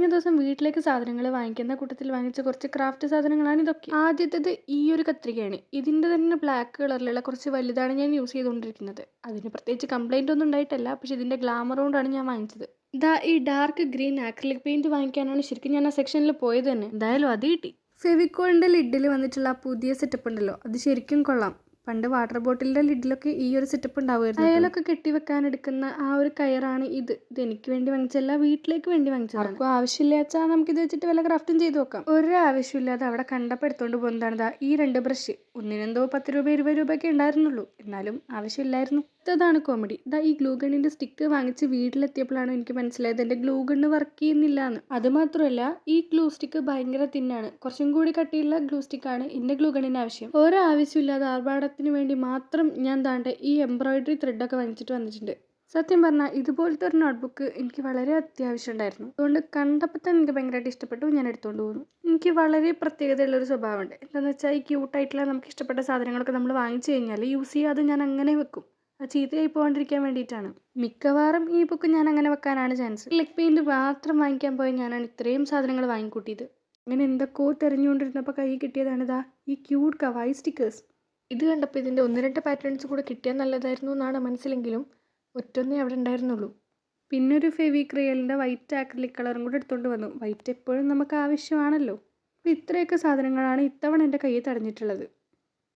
കഴിഞ്ഞ ദിവസം വീട്ടിലേക്ക് സാധനങ്ങൾ വാങ്ങിക്കുന്ന കൂട്ടത്തിൽ വാങ്ങിച്ച കുറച്ച് ക്രാഫ്റ്റ് സാധനങ്ങളാണ് ഇതൊക്കെ. ആദ്യത്തേത് ഈ ഒരു കത്രികയാണ്. ഇതിൻ്റെ തന്നെ ബ്ലാക്ക് കളറിലുള്ള കുറച്ച് വലുതാണ് ഞാൻ യൂസ് ചെയ്തുകൊണ്ടിരിക്കുന്നത്. അതിന് പ്രത്യേകിച്ച് കംപ്ലൈൻ്റ് ഒന്നും ഉണ്ടായിട്ടല്ല, പക്ഷെ ഇതിൻ്റെ ഗ്ലാമർ കൊണ്ടാണ് ഞാൻ വാങ്ങിച്ചത്. ഈ ഡാർക്ക് ഗ്രീൻ ആക്രിലിക് പെയിൻറ് വാങ്ങിക്കാനാണ് ശരിക്കും ഞാൻ ആ സെക്ഷനിൽ പോയത് തന്നെ. എന്തായാലും അത് കിട്ടി. ഫെവിക്കോളിൻ്റെ ലിഡിൽ വന്നിട്ടുള്ള ആ പുതിയ സെറ്റപ്പ് ഉണ്ടല്ലോ, അത് ശരിക്കും കൊള്ളാം. പണ്ട് വാട്ടർ ബോട്ടിലിൻ്റെ ലിഡിലൊക്കെ ഈ ഒരു സെറ്റപ്പ് ഉണ്ടാവുമായിരുന്നു. അയലൊക്കെ കെട്ടിവെക്കാൻ എടുക്കുന്ന ആ ഒരു കയറാണ് ഇത്. എനിക്ക് വേണ്ടി വാങ്ങിച്ചല്ല, വീട്ടിലേക്ക് വേണ്ടി വാങ്ങിച്ചതാണ്. ആർക്കും ആവശ്യമില്ലാച്ചാൽ നമുക്കിത് വെച്ചിട്ട് വല്ല ക്രാഫ്റ്റും ചെയ്ത് നോക്കാം. ഒരു ആവശ്യമില്ലാതെ അവിടെ കണ്ടപ്പോൾ എടുത്തോണ്ട് പോകുന്നതാണ് ഈ 2 ബ്രഷ്. ഒന്നിനെന്തോ 10 രൂപ 20 രൂപയൊക്കെ ഉണ്ടായിരുന്നുള്ളൂ, എന്നാലും ആവശ്യമില്ലായിരുന്നു. ഇതാണ് കോമഡി. ഈ ഗ്ലൂ ഗണ്ണിൻ്റെ സ്റ്റിക്ക് വാങ്ങിച്ച് വീട്ടിലെത്തിയപ്പോഴാണ് എനിക്ക് മനസ്സിലായത് എൻ്റെ ഗ്ലൂ ഗണ്ണ് വർക്ക് ചെയ്യുന്നില്ല എന്ന്. അതുമാത്രമല്ല, ഈ ഗ്ലൂ സ്റ്റിക്ക് ഭയങ്കര തിന്നാണ്. കുറച്ചും കൂടി കട്ടിയുള്ള ഗ്ലൂ സ്റ്റിക്കാണ് എൻ്റെ ഗ്ലൂ ഗണ്ണിന് ആവശ്യം. ഓരോ ആവശ്യമില്ലാതെ ആർഭാടത്തിന് വേണ്ടി മാത്രം ഞാൻ ഈ എംബ്രോയിഡറി ത്രെഡൊക്കെ വാങ്ങിച്ചിട്ട് വന്നിട്ടുണ്ട്. സത്യം പറഞ്ഞാൽ ഇതുപോലത്തെ ഒരു നോട്ട്ബുക്ക് എനിക്ക് വളരെ അത്യാവശ്യം ഉണ്ടായിരുന്നു. അതുകൊണ്ട് കണ്ടപ്പോൾ തന്നെ എനിക്ക് ഭയങ്കരമായിട്ട് ഇഷ്ടപ്പെട്ടു. ഞാൻ എടുത്തുകൊണ്ട് പോകുന്നു. എനിക്ക് വളരെ പ്രത്യേകതയുള്ളൊരു സ്വഭാവമുണ്ട്. എന്താണെന്ന് വെച്ചാൽ ഈ ക്യൂട്ടായിട്ടുള്ള നമുക്ക് ഇഷ്ടപ്പെട്ട സാധനങ്ങളൊക്കെ നമ്മൾ വാങ്ങിച്ചു കഴിഞ്ഞാൽ യൂസ് ചെയ്യാതെ ഞാൻ അങ്ങനെ വെക്കും. അത് ചീത്തയായി പോകാണ്ടിരിക്കാൻ വേണ്ടിയിട്ടാണ്. മിക്കവാറും ഈ ബുക്ക് ഞാൻ അങ്ങനെ വെക്കാനാണ് ചാൻസ്. ലിക് പെയിൻറ് മാത്രം വാങ്ങിക്കാൻ പോയി ഞാനാണ് ഇത്രയും സാധനങ്ങൾ വാങ്ങിക്കൂട്ടിയത്. അങ്ങനെ എന്തൊക്കെയോ തിരഞ്ഞുകൊണ്ടിരുന്നപ്പോൾ കൈ കിട്ടിയതാണ് ഈ ക്യൂട്ട് കവായി സ്റ്റിക്കേഴ്സ്. ഇത് കണ്ടപ്പോൾ ഇതിൻ്റെ 1-2 പാറ്റേൺസ് കൂടെ കിട്ടിയാൽ നല്ലതായിരുന്നു എന്നാണ് മനസ്സിലെങ്കിലും ഒറ്റൊന്നേ അവിടെ ഉണ്ടായിരുന്നുള്ളൂ. പിന്നെ ഒരു ഫെവിക്രിയലിൻ്റെ വൈറ്റ് ആക്രിലിക് കളറും കൂടെ എടുത്തുകൊണ്ട് വന്നു. വൈറ്റ് എപ്പോഴും നമുക്ക് ആവശ്യമാണല്ലോ. അപ്പോൾ ഇത്രയൊക്കെ സാധനങ്ങളാണ് ഇത്തവണ എൻ്റെ കയ്യിൽ തടഞ്ഞിട്ടുള്ളത്.